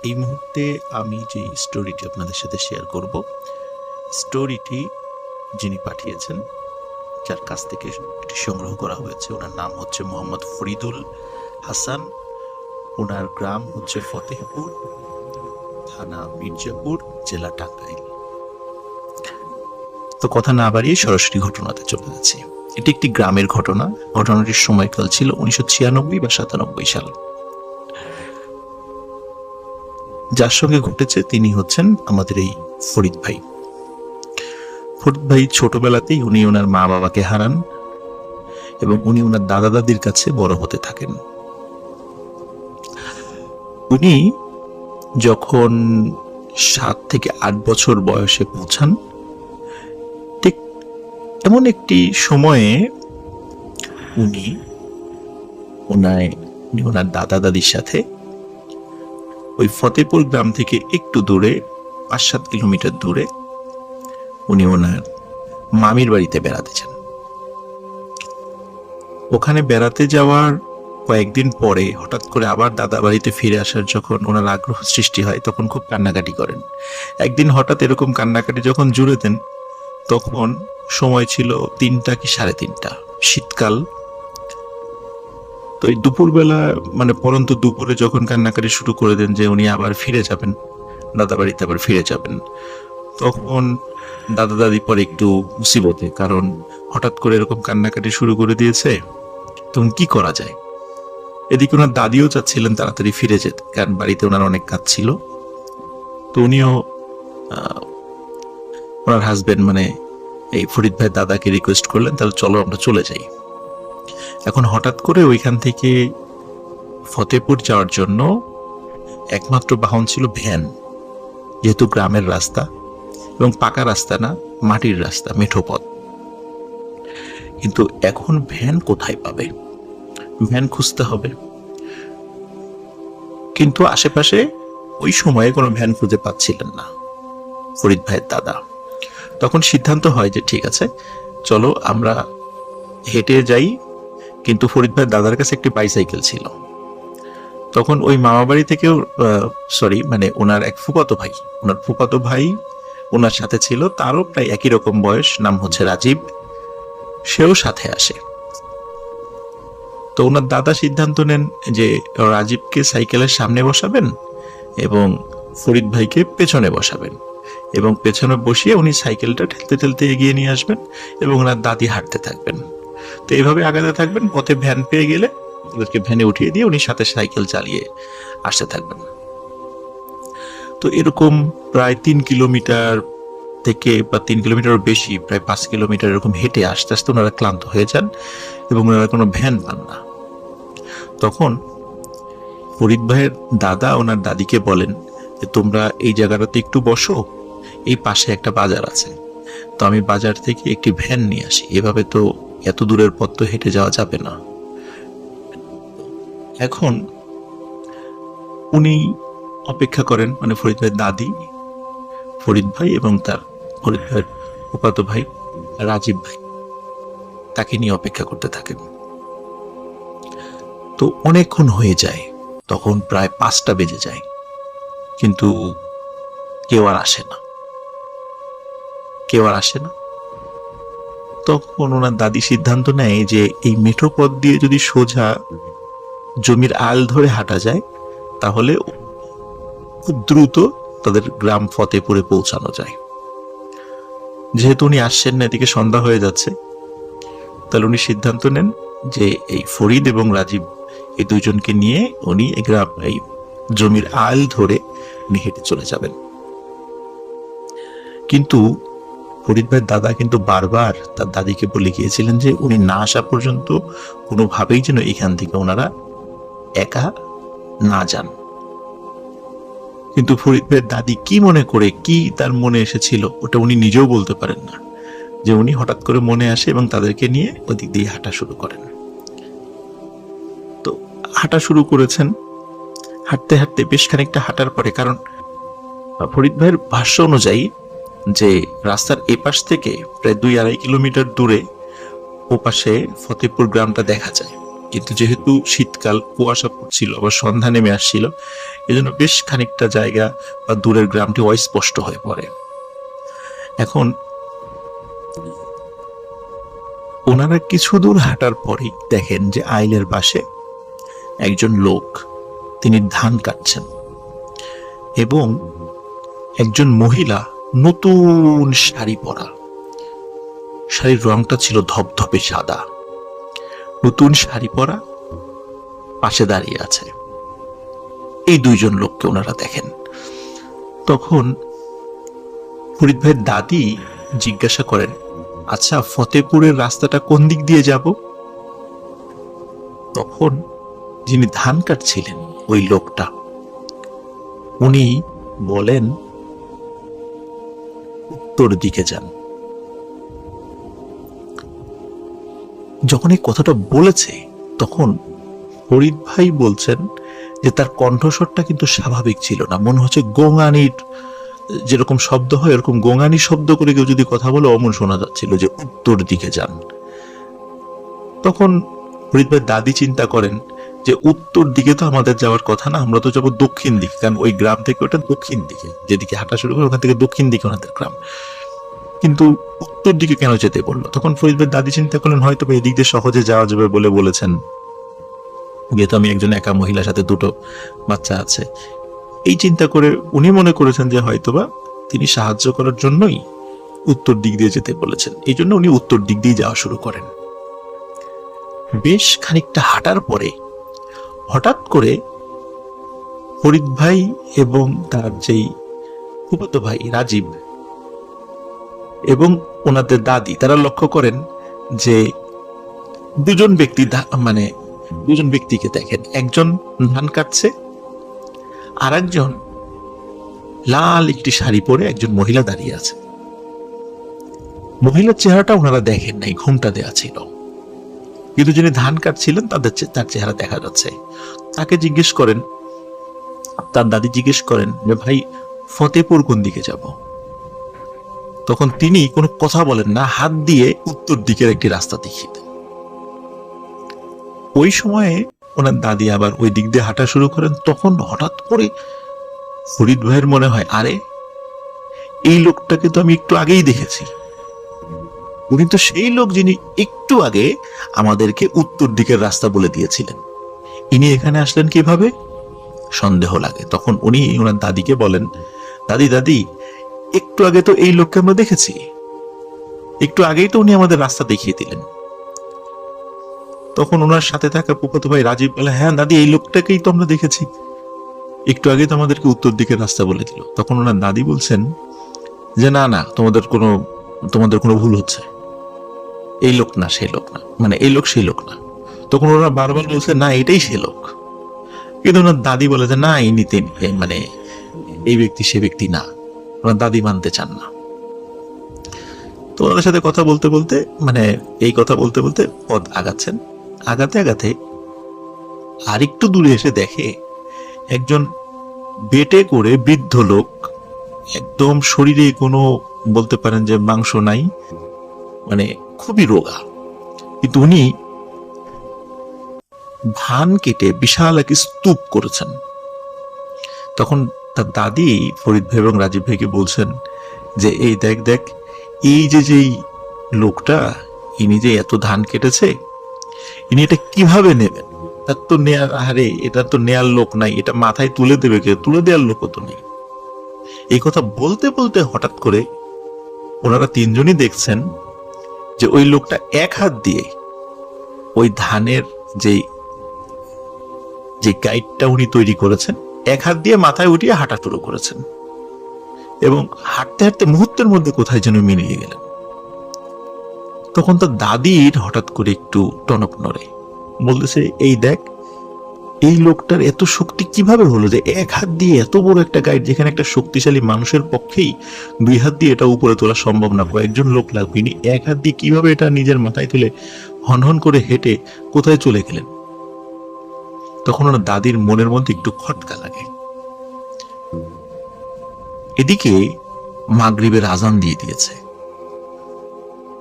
এই মুহূর্তে আমি যে স্টোরিটি আপনাদের সাথে শেয়ার করব, স্টোরিটি যিনি পাঠিয়েছেন, যার কাছ থেকে এটি সংগ্রহ করা হয়েছে, ওনার নাম হচ্ছে মোহাম্মদ ফরিদুল হাসান। ওনার গ্রাম হচ্ছে ফতেহপুর, থানা মির্জাপুর, জেলা টাঙ্গাইল। তো কথা না বাড়িয়ে সরাসরি ঘটনাতে চলে যাচ্ছি। এটি একটি গ্রামের ঘটনা। ঘটনাটির সময়কাল ছিল 1996 বা 97 সাল। যার সঙ্গে ঘটেছে তিনি হচ্ছেন আমাদের এই ফরিদ ভাই। ফরিদ ভাই ছোটবেলাতেই উনি ওনার মা বাবাকে হারান এবং উনি ওনার দাদা দাদির কাছে বড় হতে থাকেন। উনি যখন 7 থেকে 8 বছর বয়সে পৌঁছান, ঠিক এমন একটি সময়ে উনি ওনার দাদা দাদির সাথে ওই ফতেপুর গ্রাম থেকে একটু দূরে, 5-7 কিলোমিটার দূরে, উনি ওনার মামির বাড়িতে বেড়াতে যান। ওখানে বেড়াতে যাওয়ার কয়েকদিন পরে হঠাৎ করে আবার দাদা বাড়িতে ফিরে আসার যখন ওনার আগ্রহ সৃষ্টি হয়, তখন খুব কান্নাকাটি করেন। একদিন হঠাৎ এরকম কান্নাকাটি যখন জুড়ে দেন, তখন সময় ছিল 3টা কি 3:30, শীতকাল। তো এই দুপুরবেলা, মানে পরন্ত দুপুরে যখন কান্নাকাটি শুরু করে দেন যে উনি আবার ফিরে যাবেন, দাদা বাড়িতে আবার ফিরে যাবেন, তখন দাদা দাদি পরে একটু মুসিবতে, কারণ হঠাৎ করে এরকম কান্নাকাটি শুরু করে দিয়েছে, তখন কি করা যায়। এদিকে ওনার দাদিও চাচ্ছিলেন তাড়াতাড়ি ফিরে যেতে, কারণ বাড়িতে ওনার অনেক কাজ ছিল। তো উনিও ওনার হাজবেন্ড, মানে এই ফরিদ ভাই দাদাকে রিকোয়েস্ট করলেন, তাহলে চলো আমরা চলে যাই। এখন হঠাৎ করে ওইখান থেকে ফতেপুর যাওয়ার জন্য একমাত্র বাহন ছিল ভ্যান, যেহেতু গ্রামের রাস্তা এবং পাকা রাস্তা না, মাটির রাস্তা, মেঠো পথ। কিন্তু এখন ভ্যান কোথায় পাবে? ভ্যান খুঁজতে হবে। কিন্তু আশেপাশে ওই সময়ে কোনো ভ্যান খুঁজে পাচ্ছিলেন না ফরিদ ভাইয়ের দাদা। তখন সিদ্ধান্ত হয় যে ঠিক আছে, চলো আমরা হেঁটে যাই। কিন্তু ফরিদ ভাইয়ের দাদার কাছে একটি বাইসাইকেল ছিল। তখন ওই মামা বাড়ি থেকেও মানে ওনার এক ফুফাতো ভাই ওনার সাথে ছিল, তারও প্রায় একই রকম বয়স, নাম হচ্ছে রাজীব, সেও সাথে আসে। তো ওনার দাদা সিদ্ধান্ত নেন যে রাজীবকে সাইকেলের সামনে বসাবেন এবং ফরিদ ভাইকে পেছনে বসাবেন, এবং পেছনে বসিয়ে উনি সাইকেলটা ঠেলতে ঠেলতে এগিয়ে নিয়ে আসবেন এবং ওনার দাদি হাঁটতে থাকবেন। তো এইভাবে আগাতে থাকবেন, পথে ভ্যান পেয়ে গেলে ওদেরকে ভ্যানে উঠিয়ে দিয়ে উনি সাথে সাইকেল চালিয়ে আসতে থাকবেন। তো এরকম প্রায় 3 কিলোমিটার থেকে, বা 3 কিলোমিটার বেশি, প্রায় 5 কিলোমিটার এরকম হেঁটে আস্তে আস্তে ওনারা ক্লান্ত হয়ে যান এবং ওনারা কোনো ভ্যান পান না। তখন ফরিদ ভাইয়ের দাদা ওনার দাদিকে বলেন যে তোমরা এই জায়গাটাতে একটু বসো, এই পাশে একটা বাজার আছে, তো আমি বাজার থেকে একটি ভ্যান নিয়ে আসি, এভাবে তো এত দূরের পথ তো হেঁটে যাওয়া যাবে না। এখন উনি অপেক্ষা করেন, মানে ফরিদ ভাইয়ের দাদি, ফরিদ ভাই এবং তার ফরিদ ভাইয়ের ফুফাতো ভাই রাজীব ভাই, তাকে নিয়ে অপেক্ষা করতে থাকেন। তো অনেকক্ষণ হয়ে যায়, তখন প্রায় 5টা বেজে যায়, কিন্তু কেউ আর আসে না। তখন ওনার দাদি সিদ্ধান্ত নেয় যে এই মেঠো পথ দিয়ে যদি সোজা জমির আল ধরে হাঁটা যায়, তাহলে খুব দ্রুত তাদের গ্রাম ফতেপুরে পৌঁছানো যায়। যেহেতু উনি আসছেন না, এদিকে সন্ধ্যা হয়ে যাচ্ছে, তাহলে উনি সিদ্ধান্ত নেন যে এই ফরিদ এবং রাজীব, এই দুইজনকে নিয়ে উনি এই জমির আল ধরে উনি হেঁটে চলে যাবেন। কিন্তু ফরিদ ভাইয়ের দাদা কিন্তু বারবার তার দাদিকে বলে গিয়েছিলেন যে উনি না আসা পর্যন্ত কোনোভাবেই যেন এখান থেকে ওনারা একা না যান। কিন্তু ফরিদ ভাইয়ের দাদি কি মনে করে, কি তার মনে এসেছিল, ওটা উনি নিজেও বলতে পারেন না, যে উনি হঠাৎ করে মনে আসে এবং তাদেরকে নিয়ে ওদিক দিয়ে হাঁটা শুরু করেন। তো হাঁটা শুরু করেছেন, হাঁটতে হাঁটতে বেশ খানিকটা হাঁটার পরে, কারণ ফরিদ ভাইয়ের ভাষ্য অনুযায়ী যে রাস্তার এপাশ থেকে প্রায় 2-2.5 কিলোমিটার দূরে ওপাশে ফতেপুর গ্রামটা দেখা যায়। কিন্তু যেহেতু শীতকাল, কুয়াশা পড়ছিল, আবার সন্ধ্যা নেমে আসছিল, এজন্য বেশ খানিকটা জায়গা বা দূরের গ্রামটি অস্পষ্ট হয়ে পড়ে। এখন ওনারা কিছু দূর হাঁটার পরেই দেখেন যে আইলের পাশে একজন লোক, তিনি ধান কাটছেন, এবং একজন মহিলা নতুন শাড়ি পরা, শাড়ির রংটা ছিল ধবধবে সাদা, নতুন শাড়ি পরা পাশে দাঁড়িয়ে আছে। এই দুইজন লোককে ওনারা দেখেন। তখন ফরিদ ভাইয়ের দাদি জিজ্ঞাসা করেন, আচ্ছা, ফতেপুরের রাস্তাটা কোন দিক দিয়ে যাব? তখন যিনি ধান কাটছিলেন ওই লোকটা, উনি বলেন, উত্তর দিকে যান। যখন এই কথাটা বলেছে তখন ফরিদ ভাই বলছেন যে তার কণ্ঠস্বরটা কিন্তু স্বাভাবিক ছিল না, মনে হচ্ছে গোঙানির যেরকম শব্দ হয় এরকম গোঙানি শব্দ করে কেউ যদি কথা বলে অমন শোনা যাচ্ছিল যে উত্তর দিকে যান। তখন ফরিদ ভাই দাদি চিন্তা করেন যে উত্তর দিকে তো আমাদের যাওয়ার কথা না, আমরা তো যাবো দক্ষিণ দিকে, কারণ ওই গ্রাম থেকে ওটা দক্ষিণ দিকে, যেদিকে হাঁটা শুরু করে ওখান থেকে দক্ষিণ দিকে ওনাদের গ্রাম, কিন্তু উত্তর দিকে কেন যেতে বললো? তখন ফরিদ ভাই দাদি চিন্তা করলেন হয়তো বা এদিক দিয়ে সহজে যাওয়া যাবে বলে বলেছেন, যেহেতু আমি একজন একা মহিলার সাথে দুটো বাচ্চা আছে। এই চিন্তা করে উনি মনে করেছেন যে হয়তোবা তিনি সাহায্য করার জন্যই উত্তর দিক দিয়ে যেতে বলেছেন, এই জন্য উনি উত্তর দিক দিয়ে যাওয়া শুরু করেন। বেশ খানিকটা হাঁটার পরে হঠাৎ করে ফরিদ ভাই এবং তার যেই ফুফাতো ভাই রাজীব এবং ওনাদের দাদি, তারা লক্ষ্য করেন যে দুজন ব্যক্তিকে দেখেন, একজন ধান কাটছে, আর একজন লাল একটি শাড়ি পরে একজন মহিলা দাঁড়িয়ে আছে। মহিলার চেহারাটা ওনারা দেখেন নাই, ঘোমটা দেওয়া ছিল, কিন্তু যিনি ধান কাটছিলেন তার চেহারা দেখা যাচ্ছে। তাকে জিজ্ঞেস করেন, তার দাদি জিজ্ঞেস করেন যে ভাই, ফতেপুর কোন দিকে যাব? তখন তিনি কোনো কথা বলেন না, হাত দিয়ে উত্তর দিকের একটি রাস্তা দেখিয়ে দেন। ওই সময়ে ওনার দাদি আবার ওই দিক দিয়ে হাঁটা শুরু করেন। তখন হঠাৎ করে ফরিদ ভাইয়ের মনে হয়, আরে, এই লোকটাকে তো আমি একটু আগেই দেখেছি, উনি তো সেই লোক যিনি একটু আগে আমাদেরকে উত্তর দিকের রাস্তা বলে দিয়েছিলেন, ইনি এখানে আসলেন কিভাবে? সন্দেহ লাগে। তখন উনি ওনার দাদিকে বলেন, দাদি দাদি, একটু আগে তো এই লোককে আমরা দেখেছি, একটু আগেই তো উনি আমাদের রাস্তা দেখিয়ে দিলেন। তখন ওনার সাথে থাকা ফুফাতো ভাই রাজীব বলে, হ্যাঁ দাদি, এই লোকটাকেই তো আমরা দেখেছি, একটু আগে তো আমাদেরকে উত্তর দিকের রাস্তা বলে দিল। তখন ওনার দাদি বলছেন যে না না, তোমাদের কোনো ভুল হচ্ছে, এই লোক না সেই লোক না, মানে এই লোক সেই লোক না। তখন ওরা বারবার বলছে না, এটাই সে লোক, কিন্তু ওনার দাদি বলে যে না, মানে এই ব্যক্তি সে ব্যক্তি না। ওনার দাদি মানতে চান না। তো ওনাদের সাথে কথা বলতে বলতে, মানে এই কথা বলতে বলতে পথ আগাচ্ছেন, আগাতে আগাতে আরেকটু দূরে এসে দেখে একজন বেটে করে বৃদ্ধ লোক, একদম শরীরে কোনো বলতে পারেন যে মাংস নাই, মানে খুবই রোগা, কিন্তু উনি ধান কেটে বিশাল এক স্তূপ করেছেন। তখন তার দাদি ফরিদ ভাই এবং রাজীব ভাইকে বলছেন যে এই দেখ দেখ, এই যেই লোকটা, ইনি যে এত ধান কেটেছে, ইনি এটা কিভাবে নেবেন? তার তো নেয়ার, আরে এটা তো নেয়ার লোক নাই, এটা মাথায় তুলে দেবে কে? তুলে দেওয়ার লোকও তো নেই। এই কথা বলতে বলতে হঠাৎ করে ওনারা তিনজনই দেখছেন যে ওই লোকটা এক হাত দিয়ে ওই ধানের যে গাইডটা উনি তৈরি করেছেন, এক হাত দিয়ে মাথায় উঠিয়ে হাঁটা শুরু করেছেন, এবং হাঁটতে হাঁটতে মুহূর্তের মধ্যে কোথায় যেন মিলিয়ে গেলেন। তখন তার দাদির হঠাৎ করে একটু টনক নড়ে, বলতেছে এই দেখ, এই লোকটার এত শক্তি কিভাবে হলো যে এক হাত দিয়ে এত বড় একটা গাইড, যেখানে একটা শক্তিশালী মানুষের পক্ষেই দুই হাত দিয়ে এটা উপরে তোলা সম্ভব না, কয়েকজন লোক লাগবে, ইনি এক হাত দিয়ে কিভাবে এটা নিজের মাথায় তুলে হনহন করে হেঁটে কোথায় চলে গেলেন? তখন ওনার দাদির মনের মধ্যে একটু খটকা লাগে। এদিকে মাগরিবের আজান দিয়ে দিয়েছে,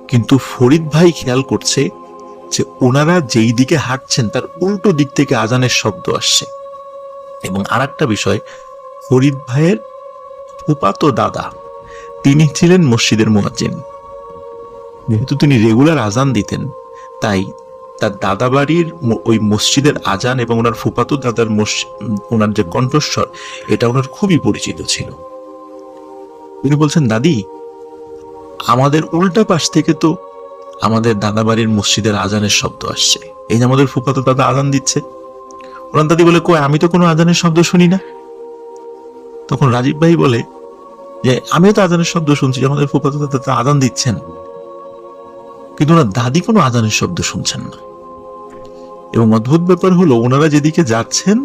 কিন্তু ফরিদ ভাই খেয়াল করছে যে ওনারা যেই দিকে হাঁটছেন তার উল্টো দিক থেকে আজানের শব্দ আসছে। এবং আর একটা বিষয়, ফরিদ ভাইয়ের ফুফাতো দাদা তিনি ছিলেন মসজিদের মুয়াজ্জিন। যেহেতু তিনি রেগুলার আজান দিতেন, তাই তার দাদা বাড়ির ওই মসজিদের আজান এবং ওনার ফুফাতো দাদার ওনার যে কণ্ঠস্বর, এটা ওনার খুবই পরিচিত ছিল। তিনি বলছেন, দাদি আমাদের উল্টা পাশ থেকে তো আমাদের দাদা বাড়ির মসজিদের আজানের শব্দ আসছে, এই যে আমাদের ফুফাতো দাদা আজান দিচ্ছে। ওনার দাদি বলে, কই আমি তো কোনো আজানের শব্দ শুনি না। তখন রাজীব ভাই বলে যে আমিও তো আজানের শব্দ শুনছি, আমাদের ফুফাতো দাদা আজান দিচ্ছেন, কিন্তু ওনার দাদি কোনো আজানের শব্দ শুনছেন না। এবং অদ্ভুত ব্যাপার হলো, ওনারা যেদিকে যাচ্ছেন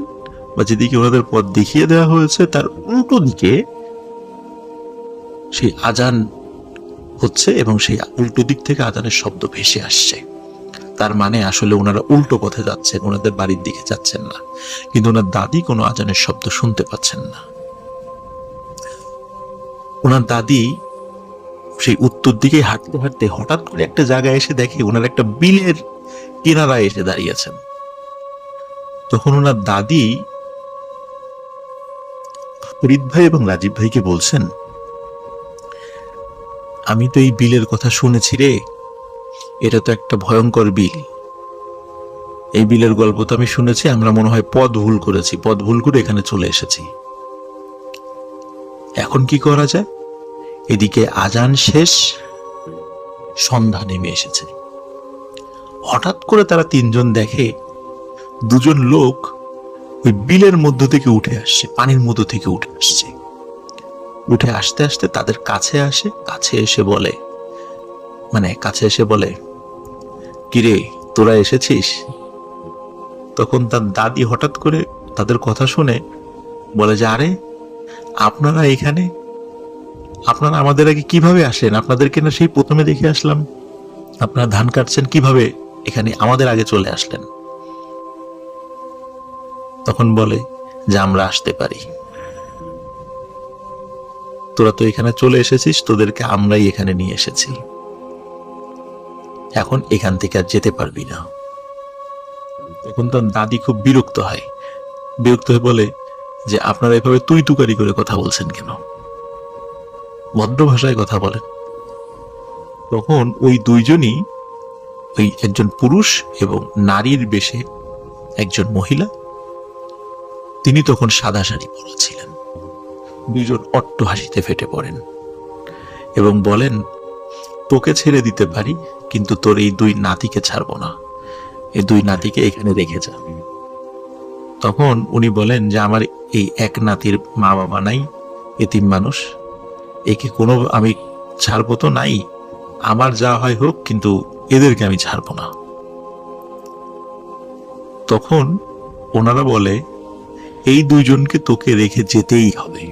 বা যেদিকে ওনাদের পথ দেখিয়ে দেওয়া হয়েছে তার উল্টো দিকে সেই আজান হচ্ছে এবং সেই উল্টো দিক থেকে আজানের শব্দ ভেসে আসছে। তার মানে আসলে ওনারা উল্টো পথে যাচ্ছেন, ওনাদের বাড়ির দিকে যাচ্ছেন না, কিন্তু ওনার দাদি কোনো আজানের শব্দ শুনতে পাচ্ছেন না। ওনার দাদি সেই উত্তর দিকে হাঁটতে হাঁটতে হঠাৎ করে একটা জায়গায় এসে দেখে ওনার একটা বিলের কিনারায় এসে দাঁড়িয়েছেন। তখন ওনার দাদি ফরিদ ভাই এবং রাজীব ভাইকে বলছেন, আমি তো এই বিলের কথা শুনেছি রে, এটা তো একটা ভয়ঙ্কর বিল। এই বিলের গল্প তো আমি শুনেছি, আমরা মনে হয় পথ ভুল করেছি, পথ ভুল করে এখানে চলে এসেছি। এখন কি করা যায়? এদিকে আজান শেষ, সন্ধ্যা নেমে এসেছে। হঠাৎ করে তারা তিনজন দেখে দুজন লোক ওই বিলের মধ্য থেকে উঠে আসছে, পানির মধ্য থেকে উঠে আসছে। উঠে আসতে আসতে তাদের কাছে আসে, কাছে এসে বলে কিরে তোরা এসেছিস? তখন তার দাদি হঠাৎ করে তাদের কথা শুনে বলে যে, আরে আপনারা এখানে, আপনারা আমাদের আগে কিভাবে আসেন? আপনাদেরকে না সেই প্রথমে দেখে আসলাম, আপনারা ধান কাটছেন, কিভাবে এখানে আমাদের আগে চলে আসলেন? তখন বলে যে আমরা আসতে পারি, তোরা তো এখানে চলে এসেছিস, তোদেরকে আমরাই এখানে নিয়ে এসেছি, এখন এখান থেকে আর যেতে পারবি না। তখন তার দাদি খুব বিরক্ত হয়ে বলে যে আপনারা এভাবে তুই তুকারি করে কথা বলছেন কেন? ভদ্র ভাষায় কথা বলেন। তখন ওই দুইজনই, ওই একজন পুরুষ এবং নারীর বেশে একজন মহিলা, তিনি তখন সাদা শাড়ি পরা ছিলেন, দুইজন অট্ট হাসিতে ফেটে পড়েন এবং বলেন, তোকে ছেড়ে দিতে পারি, কিন্তু তোর এই দুই নাতিকে ছাড়বো না, এই দুই নাতিকে এখানে রেখে যা। তখন উনি বলেন যে আমার এই এক নাতির মা বাবা নাই, এতিম মানুষ, একে কোনো আমি ছাড়বো তো নাই, আমার যা হয় হোক, কিন্তু এদেরকে আমি ছাড়বো না। তখন ওনারা বলে, এই দুইজনকে তোকে রেখে যেতেই হবে।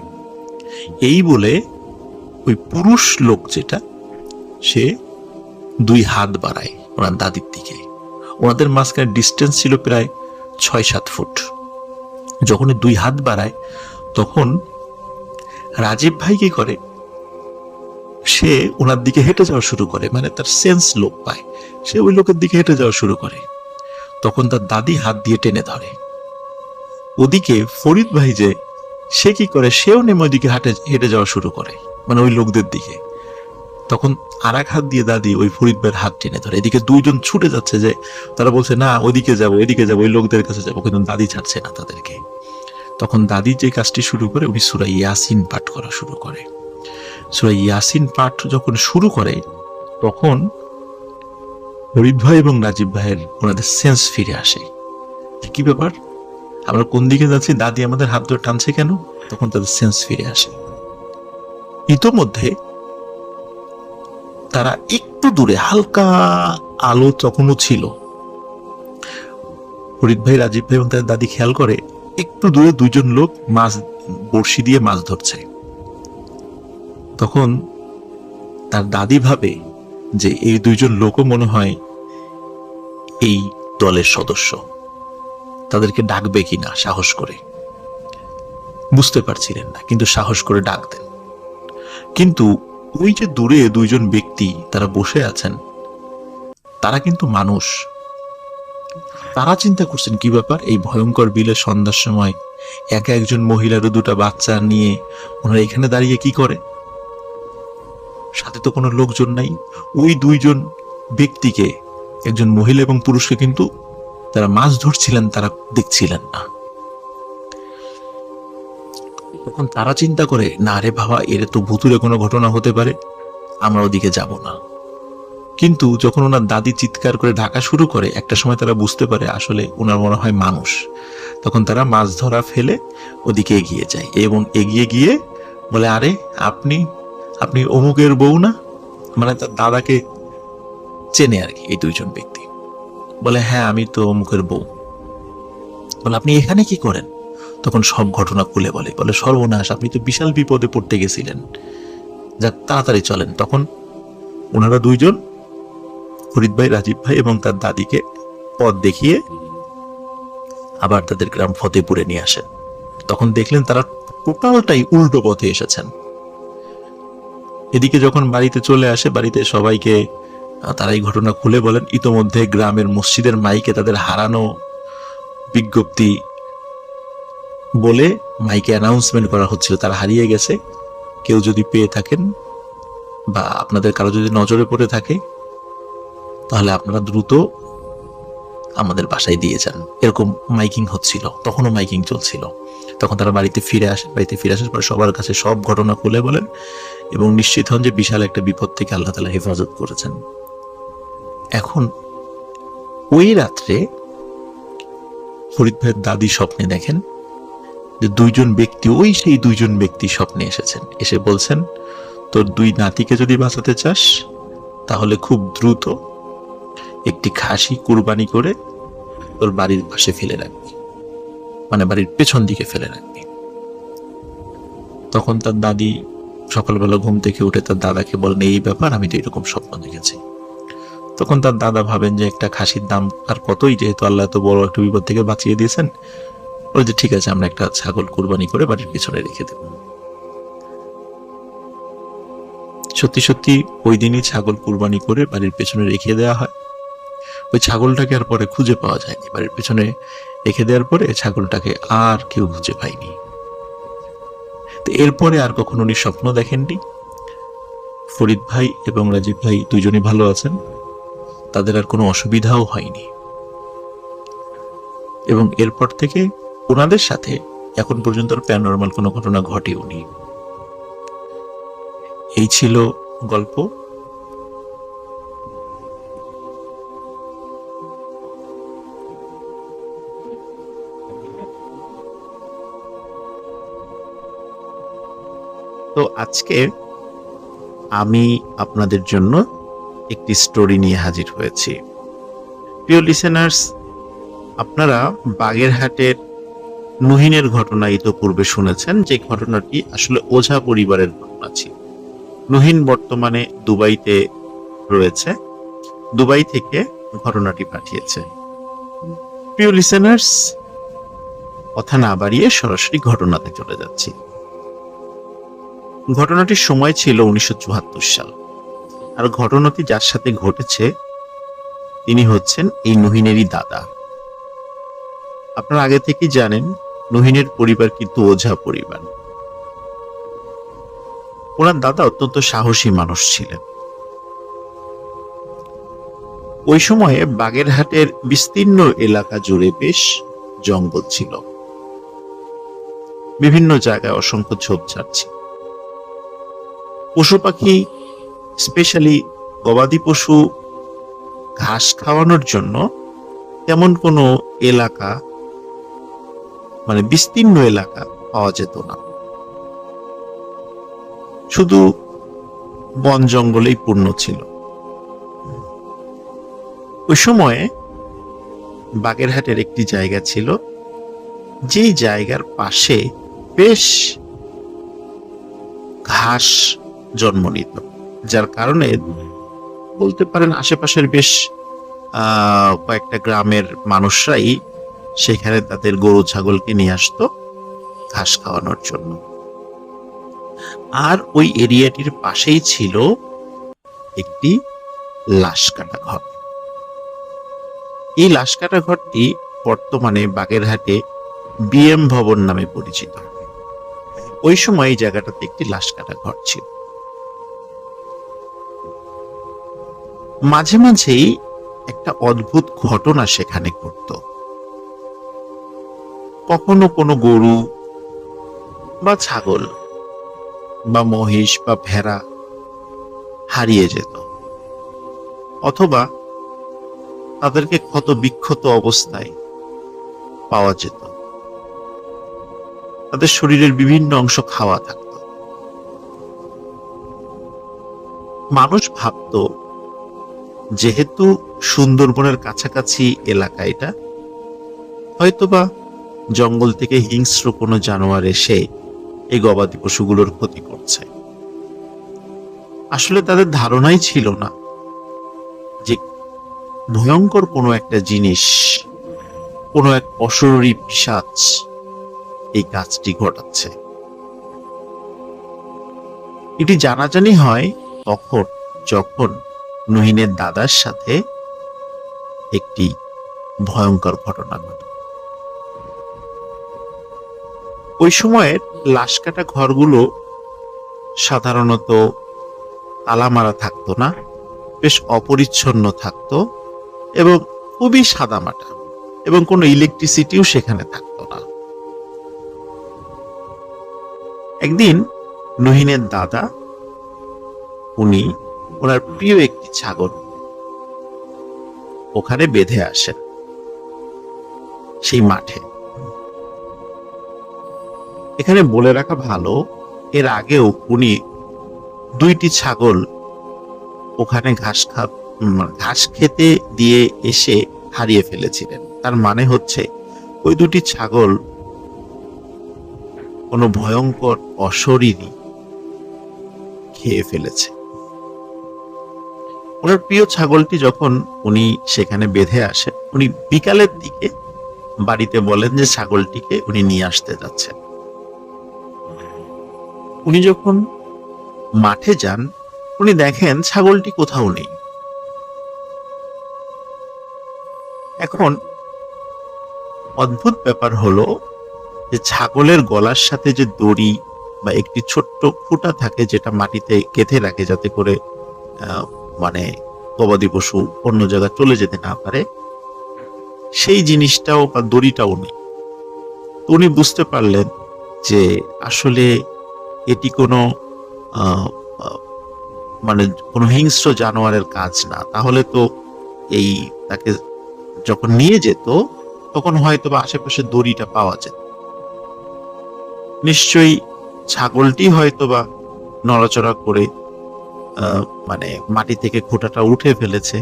এই বলে ওই পুরুষ লোক যেটা, সে দুই হাত বাড়ায় ওনার দাদির দিকে। ওনাদের মাঝখানে ডিস্টেন্স ছিল প্রায় 6-7 ফুট। যখন দুই হাত বাড়ায়, তখন রাজীব ভাই কি করে, সে ওনার দিকে হেঁটে যাওয়া শুরু করে, মানে তার সেন্স লোক পায়, সে ওই লোকের দিকে হেঁটে যাওয়া শুরু করে। তখন তার দাদি হাত দিয়ে টেনে ধরে। ওদিকে ফরিদ ভাই যে, সে কি করে, সেও নেমে ওইদিকে হেঁটে যাওয়া শুরু করে, মানে ওই লোকদের দিকে। তখন আর এক হাত দিয়ে দাদি ওই ফরিদ ভাইয়ের হাত টেনে ধরে। এদিকে দুইজন ছুটে যাচ্ছে, যে তারা বলছে না ওইদিকে যাবো, এদিকে যাবো, ওই লোকদের কাছে যাবো, কিন্তু দাদি ছাড়ছে না তাদেরকে। তখন দাদি যে কাজটি শুরু করে, উনি সূরা ইয়াসিন পাঠ করা শুরু করে। সূরা ইয়াসিন পাঠ যখন শুরু করে, তখন ফরিদ ভাই এবং রাজীব ভাইয়ের ওনাদের সেন্স ফিরে আসে। কি ব্যাপার, আমরা কোন দিকে যাচ্ছি, দাদি আমাদের হাত ধরে টানছে কেন? তখন তাদের সেন্স ফিরে আসে। ইতোমধ্যে তারা একটু দূরে হালকা আলো তখনও ছিল। ফরিদ ভাই, রাজীব ভাই এবং তাদের দাদি খেয়াল করে একটু দূরে দুইজন লোক মাছ বড়শি দিয়ে মাছ ধরছে। তখন তার দাদি ভাবে যে এই দুইজন লোকও মনে হয় এই দলের সদস্য, তাদেরকে ডাকবে কিনা সাহস করে, বুঝতে পারছিলেন না, কিন্তু সাহস করে ডাক দেন। কিন্তু ওই যে দূরে দুইজন ব্যক্তি তারা বসে আছেন, তারা কিন্তু মানুষ, তারা চিন্তা করছেন কি ব্যাপার, এই ভয়ঙ্কর বিলে সন্ধ্যার সময় একা একজন মহিলারও দুটা বাচ্চা নিয়ে ওনারা এখানে দাঁড়িয়ে কি করে, সাথে তো কোনো লোকজন নাই। ওই দুইজন ব্যক্তিকে, একজন মহিলা এবং পুরুষকে কিন্তু তারা মাছ ধরছিলেন, তারা দেখছিলেন না। তখন তারা চিন্তা করে, না রে বাবা, এর তো ভুতুরে কোনো ঘটনা হতে পারে, আমরা ওদিকে যাব না। কিন্তু যখন ওনার দাদি চিৎকার করে ডাকা শুরু করে, একটা সময় তারা বুঝতে পারে আসলে ওনার মনে হয় মানুষ। তখন তারা মাছ ধরা ফেলে ওদিকে এগিয়ে যায় এবং এগিয়ে গিয়ে বলে, আরে আপনি আপনি অমুকের বউ না? মানে তার দাদাকে চেনে আর কি এই দুইজন ব্যক্তি। বলে, হ্যাঁ আমি তো অমুকের বউ। বলে, আপনি এখানে কি করেন? তখন সব ঘটনা খুলে বলে, সর্বনাশ, আপনি তো বিশাল বিপদে পড়তে গেছিলেন, যাক তাড়াতাড়ি চলেন। তখন ওনারা দুইজন, ফরিদ ভাই, রাজীব ভাই এবং তার দাদিকে পথ দেখিয়ে আবার তাদের গ্রাম ফতেপুরে নিয়ে আসেন। তখন দেখলেন তারা টোটালটাই উল্টো পথে এসেছেন। এদিকে যখন বাড়িতে চলে আসে, বাড়িতে সবাইকে তারা এই ঘটনা খুলে বলেন। ইতোমধ্যে গ্রামের মসজিদের মাইকে তাদের হারানো বিজ্ঞপ্তি বলে মাইকে অ্যানাউন্সমেন্ট করা হচ্ছিল, তারা হারিয়ে গেছে। কেউ যদি পেয়ে থাকেন বা আপনাদের কারো যদি নজরে পড়ে থাকে, তাহলে আপনারা দ্রুত আমাদের বাসায় দিয়ে যান, এরকম মাইকিং হচ্ছিল। তখনও মাইকিং চলছিল। তখন তারা বাড়িতে ফিরে আসেন। বাড়িতে ফিরে আসার পরে সবার কাছে সব ঘটনা খুলে বলেন এবং নিশ্চিত হন যে বিশাল একটা বিপদ থেকে আল্লাহ তাআলা হেফাজত করেছেন। এখন ওই রাত্রে ফরিদ ভাইয়ের দাদি স্বপ্নে দেখেন যে দুইজন ব্যক্তি, সেই দুইজন ব্যক্তি স্বপ্নে এসেছেন। এসে বলছেন, তোর দুই নাতিকে যদি বাঁচাতে চাস তাহলে খুব দ্রুত একটি খাসি কুরবানি করে তোর বাড়ির পাশে ফেলে রাখবি, মানে বাড়ির পেছন দিকে ফেলে রাখবি। তখন তার দাদি সকালবেলা ঘুম থেকে উঠে তার দাদাকে বলেন, এই ব্যাপার, আমি তো এরকম স্বপ্ন দেখেছি। তখন তার দাদা ভাবেন যে একটা খাসির দাম আর কতই, যেহেতু আল্লাহ তো বড় একটা বিপদ থেকে বাঁচিয়ে দিয়েছেন, ওই যে ঠিক আছে, আমরা একটা ছাগল কুরবানি করে বাড়ির পেছনে রেখে দেব। সত্যি সত্যি ওই দিনই ছাগল কুরবানি করে বাড়ির পেছনে রেখে দেওয়া হয়। ওই ছাগলটাকে আর পরে খুঁজে পাওয়া যায়নি। বাড়ির পেছনে রেখে দেওয়ার পরে ছাগলটাকে আর কেউ খুঁজে পায়নি। তো এরপরে আর কখনো উনি স্বপ্ন দেখেননি। ফরিদ ভাই এবং রাজীব ভাই দুইজনই ভালো আছেন, তাদের আর কোনো অসুবিধাও হয়নি। এবং এরপর থেকে ওনাদের সাথে এখন পর্যন্ত প্যারানরমাল কোনো ঘটনা ঘটেওনি। এই ছিল গল্প। তো আজকে আমি আপনাদের জন্য একটি স্টোরি নিয়ে হাজির হয়েছি। প্রিয় লিসেনার্স, আপনারা বাগেরহাটের নুহিনের ঘটনা ইতোপূর্বে শুনেছেন, যে ঘটনাটি আসলে ওঝা পরিবারের ঘটনা ছিল। নুহিন বর্তমানে দুবাইতে রয়েছে, দুবাই থেকে ঘটনাটি পাঠিয়েছে। প্রিয় লিসেনার্স, কথা না বাড়িয়ে সরাসরি ঘটনাতে চলে যাচ্ছি। ঘটনাটির সময় ছিল 1974 সাল। আর ঘটনাটি যার সাথে ঘটেছে তিনি হচ্ছেন এই নুহিনেরই দাদা। আপনারা আগে থেকেই জানেন নুহিনের পরিবার কিন্তু ওঝা পরিবার। ওনার দাদা অত্যন্ত সাহসী মানুষ ছিলেন। ওই সময়ে বাগেরহাটের বিস্তীর্ণ এলাকা জুড়ে বেশ জঙ্গল ছিল, বিভিন্ন জায়গায় অসংখ্য ঝোপঝাড় ছিল। পশু পাখি, স্পেশালি গবাদি পশু ঘাস খাওয়ানোর জন্য তেমন কোনো এলাকা, মানে বিস্তীর্ণ এলাকা পাওয়া যেত না, শুধু বন জঙ্গলেই পূর্ণ ছিল। ওই সময়ে বাগেরহাটের একটি জায়গা ছিল, যেই জায়গার পাশে বেশ ঘাস জন্ম নিত, যার কারণে বলতে পারেন আশেপাশের বেশ কয়েকটা গ্রামের মানুষরাই সেখানে তাদের গরু ছাগলকে নিয়ে আসতো ঘাস খাওয়ানোর জন্য। আর ওই এরিয়াটির পাশেই ছিল একটি লাশ কাটা ঘর। এই লাশকাটা ঘরটি বর্তমানে বাগেরহাটে বিএম ভবন নামে পরিচিত। ওই সময় এই জায়গাটাতে একটি লাশকাটা ঘর ছিল। মাঝে মাঝেই একটা অদ্ভুত ঘটনা সেখানে ঘটত। কখনো কোনো গরু বা ছাগল বা মহিষ বা ভেড়া হারিয়ে যেত, অথবা তাদেরকে ক্ষত বিক্ষত অবস্থায় পাওয়া যেত। তাদের শরীরের বিভিন্ন অংশ খাওয়া থাকত। মানুষ ভাবত যেহেতু সুন্দরবনের কাছাকাছি এলাকা এটা, হয়তোবা জঙ্গল থেকে হিংস্র কোনো জানোয়ার এসে এই গবাদি পশুগুলোর ক্ষতি করছে। আসলে তাদের ধারণাই ছিল না যে ভয়ঙ্কর কোনো একটা জিনিস, কোনো এক অশরীরী পিশাচ এই কাজটি ঘটাচ্ছে। এটি জানাজানি হয় তখন যখন নুহিনের দাদার সাথে একটি ভয়ঙ্কর ঘটনা ঘটে। ওই সময়ের লাশকাটা ঘরগুলো সাধারণত তালা মারা থাকতো না, বেশ অপরিচ্ছন্ন থাকতো এবং খুবই সাদামাটা, এবং কোনো ইলেকট্রিসিটিও সেখানে থাকতো না। একদিন নুহিনের দাদা, উনি ওনার প্রিয় একটি ছাগল ওখানে বেঁধে আসেন সেই মাঠে। এখানে বলে রাখা ভালো, এর আগেও উনি 2টি ছাগল ওখানে ঘাস খেতে দিয়ে এসে হারিয়ে ফেলেছিলেন। তার মানে হচ্ছে ওই 2টি ছাগল কোনো ভয়ঙ্কর অশরীরী খেয়ে ফেলেছে। ওনার প্রিয় ছাগলটি যখন উনি সেখানে বেঁধে আসেন, উনি বিকালের দিকে বাড়িতে বলেন যে ছাগলটিকে উনি নিয়ে আসতে যাচ্ছেন। উনি যখন মাঠে যান, উনি দেখেন ছাগলটি কোথাও নেই। এখন অদ্ভুত ব্যাপার হলো যে ছাগলের গলার সাথে যে দড়ি বা একটি ছোট্ট খুঁটা থাকে যেটা মাটিতে গেঁথে রাখে যাতে করে মানে গবাদি পশু অন্য জায়গায় চলে যেতে না পারে, সেই জিনিসটাও বা দড়িটাও নেই। উনি বুঝতে পারলেন যে আসলে এটি কোনো মানে কোনো হিংস্র জানোয়ারের কাজ না। তাহলে তো এই তাকে যখন নিয়ে যেত তখন হয়তো বা আশেপাশে দড়িটা পাওয়া যেত। নিশ্চয়ই ছাগলটি হয়তো বা নড়াচড়া করে মানে মাটি থেকে খোঁটাটা উঠে ফেলেছে,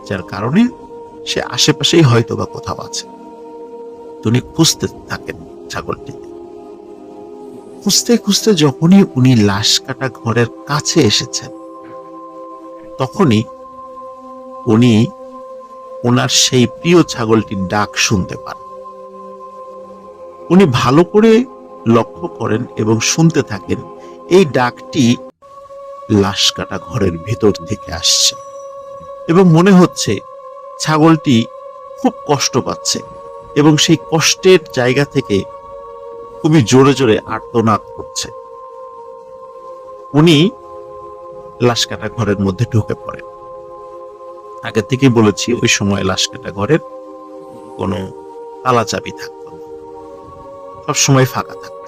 যার কারণে সে আশেপাশেই হয়তো বা কোথাও আছে। উনি খুঁজতে থাকেন ছাগলটিকে। খুঁজতে খুঁজতে যখনই উনি লাশ কাটা ঘরের কাছে এসেছেন, তখনই উনি ওনার সেই প্রিয় ছাগলটির ডাক শুনতে পান। উনি ভালো করে লক্ষ্য করেন এবং শুনতে থাকেন এই ডাকটি লাশ কাটা ঘরের ভেতর থেকে আসছে, এবং মনে হচ্ছে ছাগলটি খুব কষ্ট পাচ্ছে এবং সেই কষ্টের জায়গা থেকে খুবই জোরে জোরে আর্তনাদ করছে। উনি লাশ কাটা ঘরের মধ্যে ঢুকে পড়েন। আগে থেকেই বলেছি ওই সময় লাশ কাটা ঘরের কোনো তালা চাবি থাকতো না, সবসময় ফাঁকা থাকতো।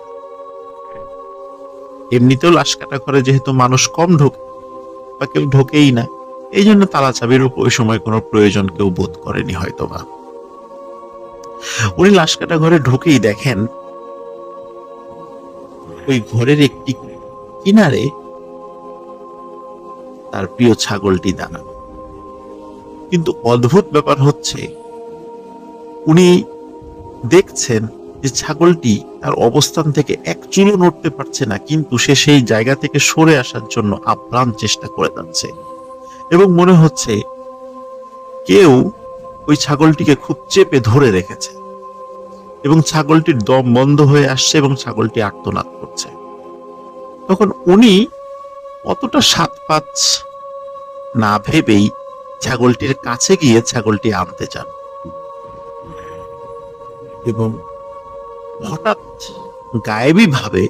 এমনিতেও লাশ কাটা ঘরে যেহেতু মানুষ কম ঢোকে বা কেউ ঢোকেই না, এই জন্য তালা চাবির ওই সময় কোনো প্রয়োজন কেউ বোধ করেনি হয়তোবা। উনি লাশ কাটা ঘরে ঢুকেই দেখেন ওই ঘরের একটি কিনারে তার প্রিয় ছাগলটি দাঁড়ানো। কিন্তু অদ্ভুত ব্যাপার হচ্ছে উনি দেখছেন যে ছাগলটি তার অবস্থান থেকে এক চুলও নড়তে পারছে না, কিন্তু সে সেই জায়গা থেকে সরে আসার জন্য আপ্রাণ চেষ্টা করে যাচ্ছে, এবং মনে হচ্ছে কেউ ওই ছাগলটিকে খুব চেপে ধরে রেখেছে, এবং ছাগলটির দম বন্ধ হয়ে আসছে এবং ছাগলটি আর্তনাদ করছে। তখন উনি অতটা সাত পাঁচ না ভেবেই ছাগলটির কাছে গিয়ে ছাগলটি আনতে চান, এবং হঠাৎ গায়েবী ভাবে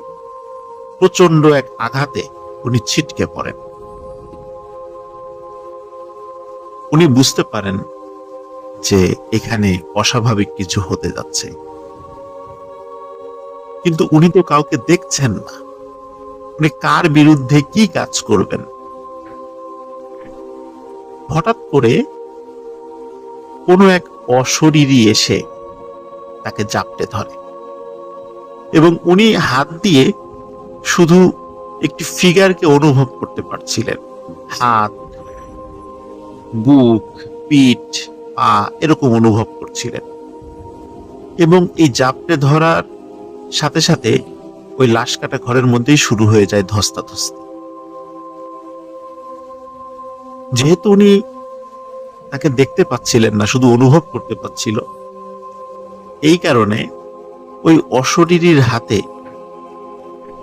প্রচন্ড এক আঘাতে উনি ছিটকে পড়েন। উনি বুঝতে পারেন যে এখানে অস্বাভাবিক কিছু হতে যাচ্ছে, কিন্তু উনি তো কাউকে দেখছেন না। উনি কার বিরুদ্ধে কি কাজ করবেন? হঠাৎ করে কোনো এক অশরীরী এসে তাকে জাপটে ধরে এবং উনি হাত দিয়ে শুধু একটি ফিগারকে অনুভব করতে পারছিলেন। হাত, বুক, পিঠ, পা এরকম অনুভব করছিলেন এবং এই জাপটে ধরার সাথে সাথে ওই লাশ কাটা ঘরের মধ্যেই শুরু হয়ে যায় ধস্তাধস্তি। যেহেতু উনি তাকে দেখতে পাচ্ছিলেন না, শুধু অনুভব করতে পাচ্ছিল, এই কারণে ওই অশরীরীর হাতে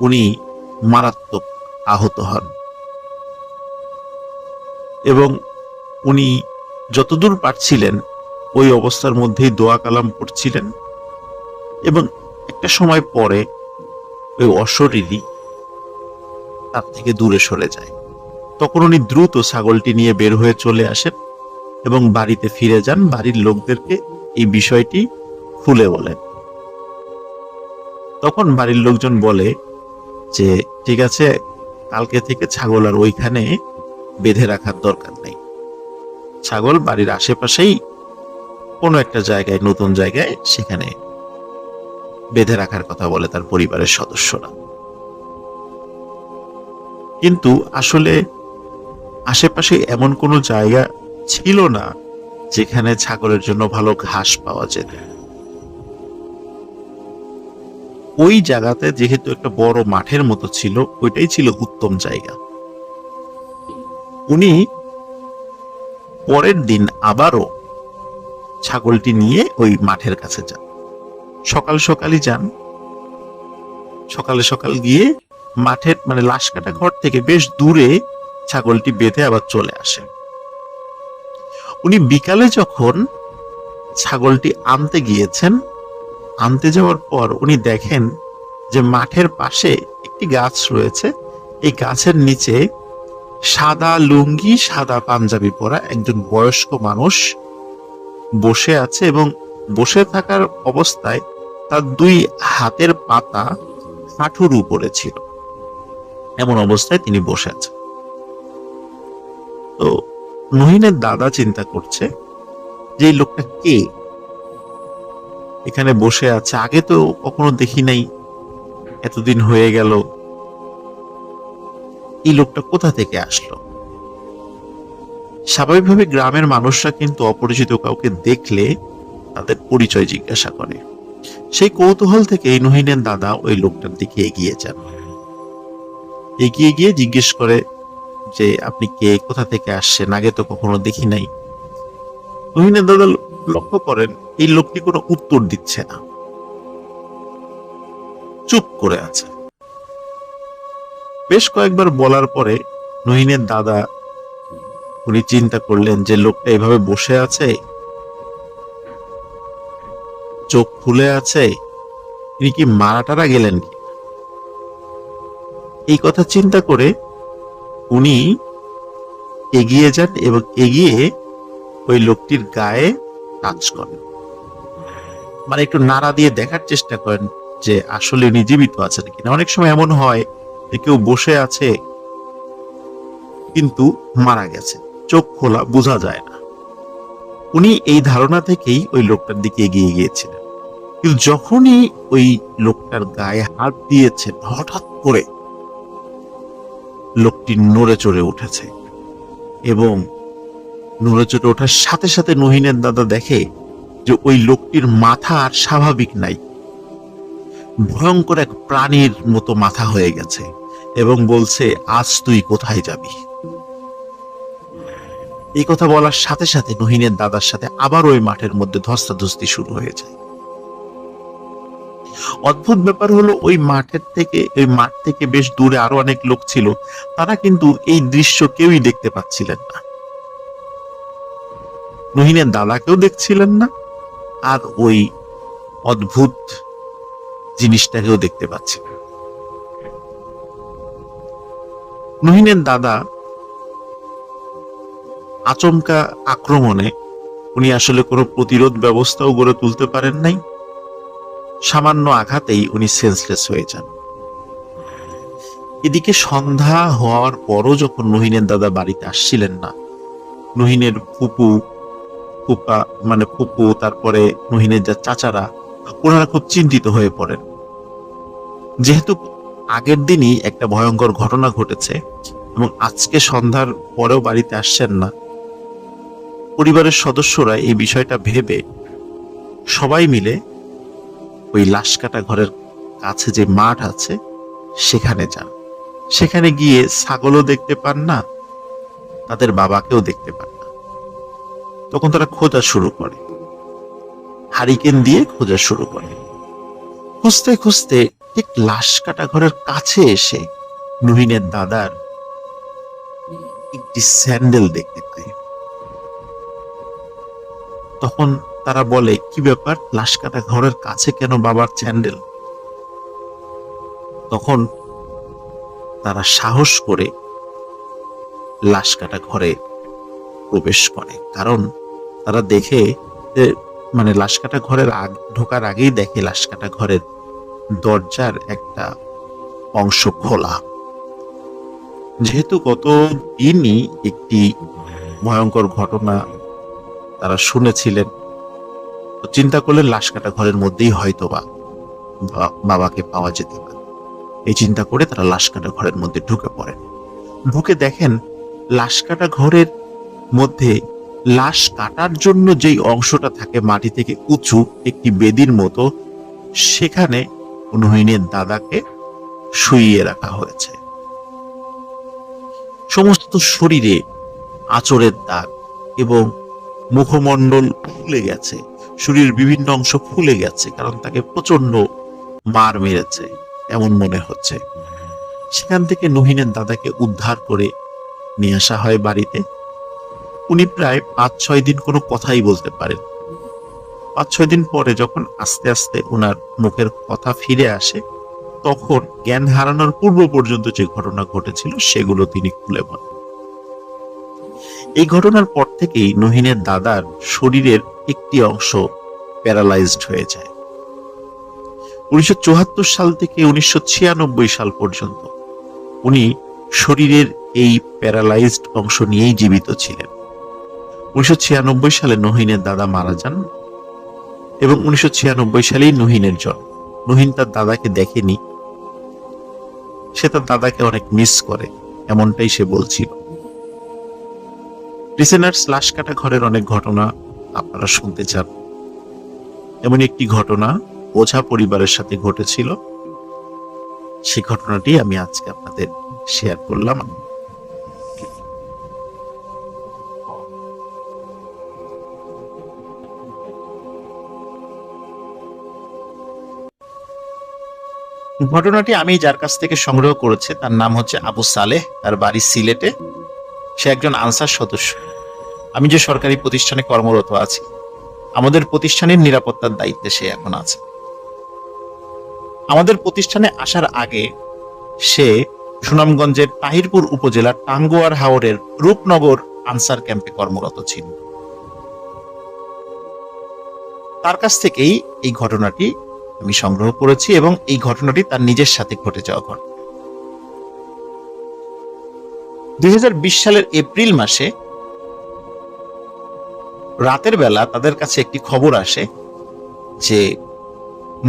উনি মারাত্মক আহত হন এবং উনি যতদূর পারছিলেন ওই অবস্থার মধ্যেই দোয়া কালাম পড়ছিলেন এবং একটা সময় পরে ওই অশরীরী তার থেকে দূরে সরে যায়। তখন উনি দ্রুত ছাগলটি নিয়ে বের হয়ে চলে আসেন এবং বাড়িতে ফিরে যান। বাড়ির লোকদেরকে এই বিষয়টি খুলে বলেন। তখন বাড়ির লোকজন বলে যে ঠিক আছে, কালকে থেকে ছাগল আর ওইখানে বেঁধে রাখার দরকার নেই। ছাগল বাড়ির আশেপাশেই কোনো একটা জায়গায়, নতুন জায়গায়, সেখানে বেঁধে রাখার কথা বলে তার পরিবারের সদস্যরা। কিন্তু আসলে আশেপাশে এমন কোনো জায়গা ছিল না যেখানে ছাগলের জন্য ভালো ঘাস পাওয়া যেত। ওই জায়গাতে যেহেতু একটা বড় মাঠের মতো ছিল, ওইটাই ছিল উত্তম জায়গা। উনি পরের দিন আবারও ছাগলটি নিয়ে ওই মাঠের কাছে যান। সকাল সকালই যান। সকালে সকাল গিয়ে মাঠের মানে লাশ কাটা ঘর থেকে বেশ দূরে ছাগলটি বেঁধে আবার চলে আসেন। উনি বিকালে যখন ছাগলটি আনতে গিয়েছেন, আনতে যাওয়ার পর উনি দেখেন যে মাঠের পাশে একটি গাছ রয়েছে। এই গাছের নিচে সাদা লুঙ্গি, সাদা পাঞ্জাবি পরা একজন বয়স্ক মানুষ বসে আছে এবং বসে থাকার অবস্থায় তার দুই হাতের পাতা হাঁটুর উপরে ছিল। এমন অবস্থায় তিনি বসে আছেন। তো নহিনের দাদা চিন্তা করছে যে এই লোকটা কে, এখানে বসে আছে, আগে তো কখনো দেখি নাই, এতদিন হয়ে গেল, এই লোকটা কোথা থেকে আসলো। স্বাভাবিকভাবে গ্রামের মানুষরা কিন্তু অপরিচিত কাউকে দেখলে তাদের পরিচয় জিজ্ঞাসা করে। সেই কৌতূহল থেকে নহিনের দাদা ওই লোকটার দিকে এগিয়ে যান। এগিয়ে গিয়ে জিজ্ঞেস করে যে আপনি কে, কোথা থেকে আসছেন, আগে তো কখনো দেখি নাই। নহিনের দাদা লক্ষ্য করেন এই লোকটি কোনো উত্তর দিচ্ছে না, চুপ করে আছে। বেশ কয়েকবার বলার পরে নহিনের দাদা উনি চিন্তা করলেন যে লোকটা এভাবে বসে আছে, চোখ খুলে আছে, তিনি কি মারা টারা গেলেন কি। এই কথা চিন্তা করে উনি এগিয়ে যান এবং এগিয়ে ওই লোকটির গায়ে টাচ করেন, মানে একটু নাড়া দিয়ে দেখার চেষ্টা করেন যে আসলে উনি জীবিত আছেন কিনা। অনেক সময় এমন হয় যে কেউ বসে আছে কিন্তু মারা গেছে, চোখ খোলা, বোঝা যায় না। উনি এই ধারণা থেকেই ওই লোকটার দিকে এগিয়ে গিয়েছিলেন। কিন্তু যখনই ওই লোকটার গায়ে হাত দিয়েছেন, হঠাৎ করে লোকটি নড়ে চড়ে উঠেছে এবং নড়ে চড়ে ওঠার সাথে সাথে নহিনের দাদা দেখে যে ওই লোকটির মাথা আর স্বাভাবিক নাই, ভয়ঙ্কর এক প্রাণীর মতো মাথা হয়ে গেছে এবং বলছে, আজ তুই কোথায় যাবি। এই কথা বলার সাথে সাথে নহিনের দাদার সাথে আবার ওই মাঠের মধ্যে ধস্তাধস্তি শুরু হয়ে যায়। অদ্ভুত ব্যাপার হলো ওই মাঠ থেকে বেশ দূরে আরো অনেক লোক ছিল, তারা কিন্তু এই দৃশ্য কেউই দেখতে পাচ্ছিলেন না। নহিনের দাদাকেও দেখছিলেন না, আর ওই অদ্ভুত জিনিসটাকেও দেখতে পাচ্ছে। নুহিনের দাদা আচমকা আক্রমণে উনি আসলে কোনো প্রতিরোধ ব্যবস্থাও গড়ে তুলতে পারেন নাই। সামান্য আঘাতেই উনি সেন্সলেস হয়ে যান। এদিকে সন্ধ্যা হওয়ার পরও যখন নুহিনের দাদা বাড়িতে আসছিলেন না, নুহিনের ফুপু, তারপরে নুহিনের যা চাচারা, ওনারা খুব চিন্তিত হয়ে পড়েন। যেহেতু আগের দিনই একটা ভয়ঙ্কর ঘটনা ঘটেছে এবং আজকে সন্ধ্যার পরেও বাড়িতে আসছেন না, পরিবারের সদস্যরা এই বিষয়টা ভেবে সবাই মিলে ওই লাশ কাটা ঘরের কাছে যে মাঠ আছে সেখানে যান। সেখানে গিয়ে ছাগলও দেখতে পান না, তাদের বাবাকেও দেখতে পান না। তখন তারা খোঁজা শুরু করে, হারিকেন দিয়ে খোঁজা শুরু করে। খুঁজতে খুঁজতে ঠিক লাশ কাটা ঘরের কাছে এসে নুহিনের দাদার একটি স্যান্ডেল দেখতে পায়। তখন তারা বলে, কি ব্যাপার, লাশ কাটা ঘরের কাছে কেন বাবার স্যান্ডেল? তখন তারা সাহস করে লাশ কাটা ঘরে প্রবেশ করে, কারণ তারা দেখে যে লাশ কাটা ঘরের ঢোকার আগেই দেখে লাশ কাটা ঘরের দরজার একটা অংশ খোলা। যেহেতু গত দিনই একটি ভয়ঙ্কর ঘটনা তারা শুনেছিলেন, তো চিন্তা করলেন লাশ কাটা ঘরের মধ্যেই হয়তো বাবাকে পাওয়া যেতে পারে। এই চিন্তা করে তারা লাশ কাটা ঘরের মধ্যে ঢুকে পড়েন। ঢুকে দেখেন লাশ কাটা ঘরের মধ্যে লাশ কাটার জন্য যেই অংশটা থাকে মাটি থেকে উঁচু একটি বেদির মতো, সেখানে নুহিনের দাদাকে শুইয়ে রাখা হয়েছে। সমস্ত শরীরে আঁচড়ের দাগ এবং মুখমণ্ডল ফুলে গেছে, শরীরের বিভিন্ন অংশ ফুলে গেছে, কারণ তাকে প্রচন্ড মার মেরেছে এমন মনে হচ্ছে। সেখান থেকে নুহিনের দাদাকে উদ্ধার করে নিয়ে আসা হয় বাড়িতে। উনি প্রায় 5-6 দিন কোনো কথাই বলতে পারেন। 5-6 দিন পরে যখন আস্তে আস্তে ওনার মুখের কথা ফিরে আসে, তখন জ্ঞান হারানোর পূর্ব পর্যন্ত যে ঘটনা ঘটেছিল সেগুলো তিনি খুলে বলেন। এই ঘটনার পর থেকেই নুহিনের দাদার শরীরের একটি অংশ প্যারালাইজড হয়ে যায়। 1974 সাল থেকে 1996 সাল পর্যন্ত উনি শরীরের এই প্যারালাইজড অংশ নিয়েই জীবিত ছিলেন। 1996 সালে নুহিনের দাদা মারা যান এবং 1996 সালেই নুহিনের জন্ম। নুহিন তার দাদাকে দেখেনি, সে তার দাদাকে অনেক মিস করে, এমনটাই সে বলছিল। লিসেনার্স, লাশ কাটা ঘরের অনেক ঘটনা আপনারা শুনতে চান, এমন একটি ঘটনা ওঝা পরিবারের সাথে ঘটেছিল। সেই ঘটনাটি আমি আজকে আপনাদের শেয়ার করলাম। ঘটনাটি আমি যার কাছ থেকে সংগ্রহ করেছি তার নাম হচ্ছে আবু সালেহ, তার বাড়ি সিলেটে। সে একজন আনসার সদস্য। আমি যে সরকারি প্রতিষ্ঠানে কর্মরত আছি, আমাদের প্রতিষ্ঠানের নিরাপত্তার দায়িত্বে সে এখন আছে। আমাদের প্রতিষ্ঠানে আসার আগে সে সুনামগঞ্জের তাহিরপুর উপজেলার টাঙ্গুয়ার হাওরের রূপনগর আনসার ক্যাম্পে কর্মরত ছিল। তার কাছ থেকেই এই ঘটনাটি আমি সংগ্রহ করেছি এবং এই ঘটনাটি তার নিজের সাথে ঘটে যাওয়া ঘটনা। 2020 সালের এপ্রিল মাসে রাতের বেলা তাদের কাছে একটি খবর আসে যে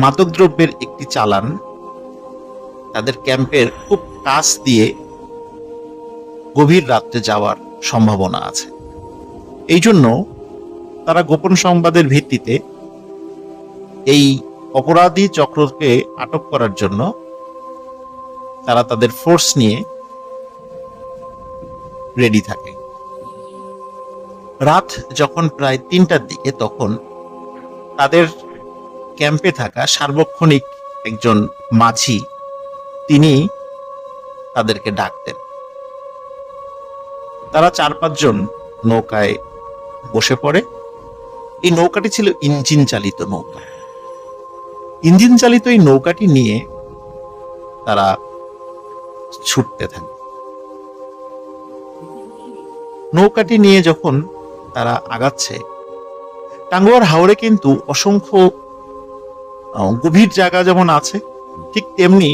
মাদকদ্রব্যের একটি চালান তাদের ক্যাম্পের খুব কাছ দিয়ে গভীর রাত্রে যাওয়ার সম্ভাবনা আছে। এই জন্য তারা গোপন সংবাদের ভিত্তিতে এই অপরাধী চক্রকে আটক করার জন্য তারা তাদের ফোর্স নিয়ে রেডি থাকে। রাত যখন প্রায় 3টার দিকে, তখন তাদের ক্যাম্পে থাকা সার্বক্ষণিক একজন মাঝি তিনি তাদেরকে ডাকতেন। তারা 4-5 জন নৌকায় বসে পড়ে। এই নৌকাটি ছিল ইঞ্জিন চালিত নৌকা। ইঞ্জিন চালিত এই নৌকাটি নিয়ে তারা ছুটতে থাকে। নৌকাটি নিয়ে যখন তারা আগাচ্ছে, টাঙ্গুয়ার হাওরে কিন্তু অসংখ্য গভীর জায়গা যেমন আছে, ঠিক তেমনি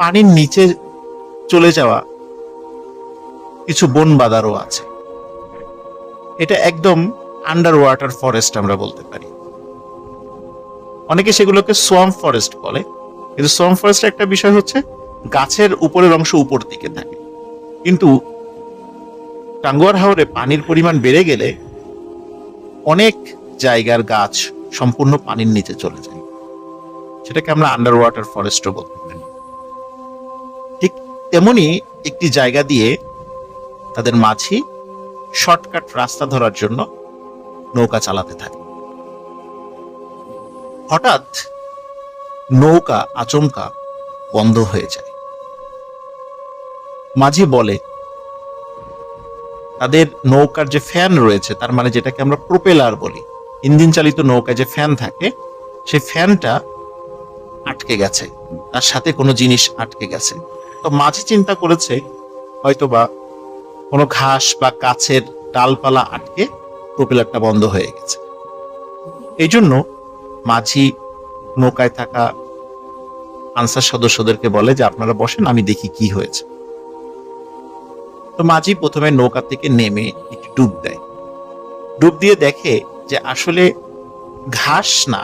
পানির নিচে চলে যাওয়া কিছু বন বাদারও আছে। এটা একদম আন্ডার ওয়াটার ফরেস্ট আমরা বলতে পারি। অনেকে সেগুলোকে সোয়াম্প ফরেস্ট বলে, কিন্তু সোয়াম্প ফরেস্টের একটা বিষয় হচ্ছে গাছের উপরের অংশ উপর দিকে থাকে, কিন্তু টাঙ্গুয়ার হাওরে পানির পরিমাণ বেড়ে গেলে অনেক জায়গার গাছ সম্পূর্ণ পানির নিচে চলে যায়, সেটাকে আমরা আন্ডার ওয়াটার ফরেস্টও বলতে পারি। ঠিক তেমনি একটি জায়গা দিয়ে তাদের মাঝি শর্টকাট রাস্তা ধরার জন্য নৌকা চালাতে থাকে। হঠাৎ নৌকা আচমকা বন্ধ হয়ে যায়। মাঝি বলে, তাদের নৌকার যে ফ্যান রয়েছে, তার মানে যেটাকে আমরা প্রোপেলার বলি, ইঞ্জিন চালিত নৌকায় যে ফ্যান থাকে, সেই ফ্যানটা আটকে গেছে, তার সাথে কোনো জিনিস আটকে গেছে। তো মাঝি চিন্তা করেছে হয়তোবা কোনো ঘাস বা গাছের ডালপালা আটকে প্রোপেলারটা বন্ধ হয়ে গেছে। এই জন্য মাঝি নৌকায় থাকা আনসার সদস্যদেরকে বলে যে আপনারা বসেন, আমি দেখি কি হয়েছে। তো মাঝি প্রথমে নৌকা থেকে নেমে একটু ডুব দেয়। ডুব দিয়ে দেখে যে আসলে ঘাস না,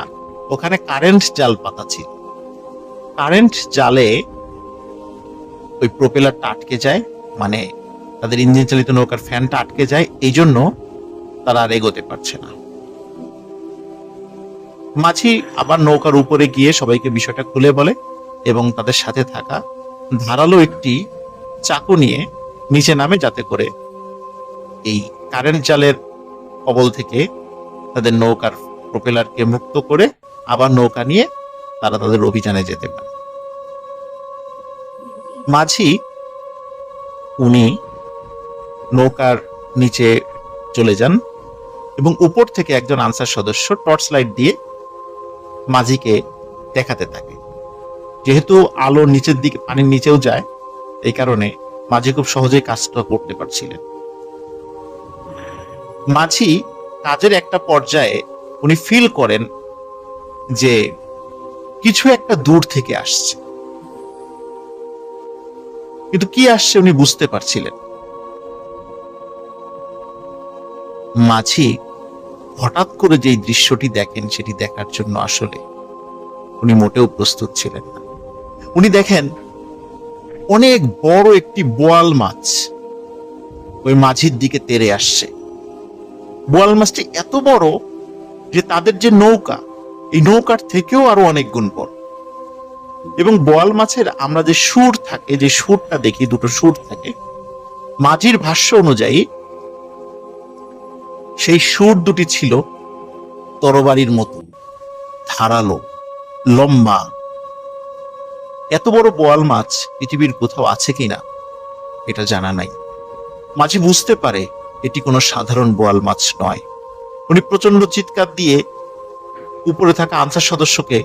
ওখানে কারেন্ট জাল পাতা ছিল। কারেন্ট জালে ওই প্রোপেলারটা আটকে যায়, মানে তাদের ইঞ্জিন চালিত নৌকার ফ্যানটা আটকে যায়, এই জন্য তারা আর এগোতে পারছে না। মাঝি আবার নৌকার উপরে গিয়ে সবাইকে বিষয়টা খুলে বলে এবং তাদের সাথে থাকা ধারালো একটি চাকু নিয়ে নিচে নামে, যাতে করে এই কারেন্ট জালের কবল থেকে তাদের নৌকার প্রোপেলারকে মুক্ত করে আবার নৌকা নিয়ে তারা তাদের অভিযানে যেতে পারে। মাঝি উনি নৌকার নিচে চলে যান এবং উপর থেকে একজন আনসার সদস্য টর্চ লাইট দিয়ে মাঝিকে দেখাতে থাকে। যেহেতু আলো নিচের দিকে, পানির নিচেও যায়, এই কারণে মাঝি খুব সহজেই কাজটা করতে পারছিলেন। মাঝি কাজের একটা পর্যায়ে উনি ফিল করেন যে কিছু একটা দূর থেকে আসছে, কিন্তু কি আসছে উনি বুঝতে পারছিলেন। মাঝি হঠাৎ করে যেই দৃশ্যটি দেখেন, সেটি দেখার জন্য আসলে উনি মোটেও প্রস্তুত ছিলেন না। উনি দেখেন অনেক বড় একটি বোয়াল মাছ ওই মাঝির দিকে তেড়ে আসছে। বোয়াল মাছটি এত বড় যে তাদের যে নৌকা, এই নৌকার থেকেও আরো অনেক গুণ বড়। এবং বোয়াল মাছের আমরা যে সুর থাকে, যে সুরটা দেখি, দুটো সুর থাকে, মাঝির ভাষ্য অনুযায়ী সেই সুর দুটি ছিল তরবারির মতো ধারালো, লম্বা। এত বড় বোয়াল মাছ পৃথিবীর কোথাও আছে কিনা এটা জানা নাই। মাঝি বুঝতে পারে এটি কোনো সাধারণ বোয়াল মাছ নয়। উনি প্রচন্ড চিৎকার দিয়ে উপরে থাকা আনসার সদস্যকে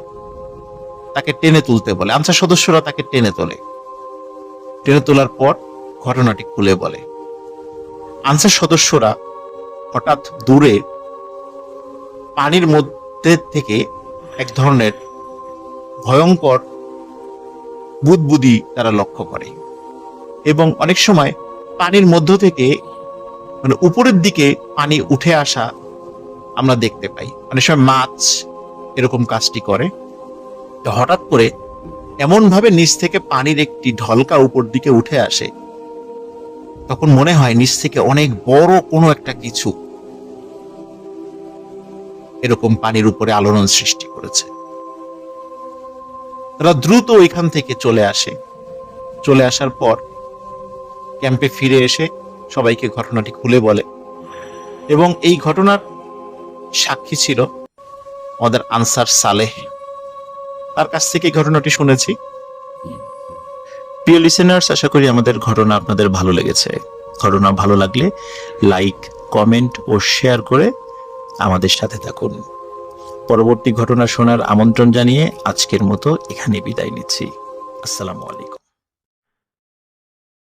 তাকে টেনে তুলতে বলে। আনসার সদস্যরা তাকে টেনে তোলে। টেনে তোলার পর ঘটনাটি খুলে বলে। আনসার সদস্যরা হঠাৎ দূরে পানির মধ্যে থেকে এক ধরনের ভয়ঙ্কর বুদবুদি তারা লক্ষ্য করে এবং অনেক সময় পানির মধ্য থেকে, মানে উপরের দিকে পানি উঠে আসা আমরা দেখতে পাই। অনেক সময় মাছ এরকম কাজটি করে। তো হঠাৎ করে এমন ভাবে নিচ থেকে পানির একটি ঢলকা উপর দিকে উঠে আসে, তখন মনে হয় নিচ থেকে অনেক বড় কোনো একটা কিছু এরকম পানির উপরে আলোড়ন সৃষ্টি করেছে। তারা দ্রুত ওইখান থেকে চলে আসে। চলে আসার পর ক্যাম্পে ফিরে এসে সবাইকে ঘটনাটি খুলে বলে এবং এই ঘটনার সাক্ষী ছিল আমাদের আনসার সালেহ। তার কাছ থেকে ঘটনাটি শুনেছি। প্রিয় লিসেনার্স, আশা করি আমাদের ঘটনা আপনাদের ভালো লেগেছে। ঘটনা ভালো লাগলে লাইক, কমেন্ট ও শেয়ার করে আমাদের সাথে থাকুন। পরবর্তী ঘটনা শোনার আমন্ত্রণ জানিয়ে আজকের মতো এখানে বিদায় নিচ্ছি। আসসালামু আলাইকুম।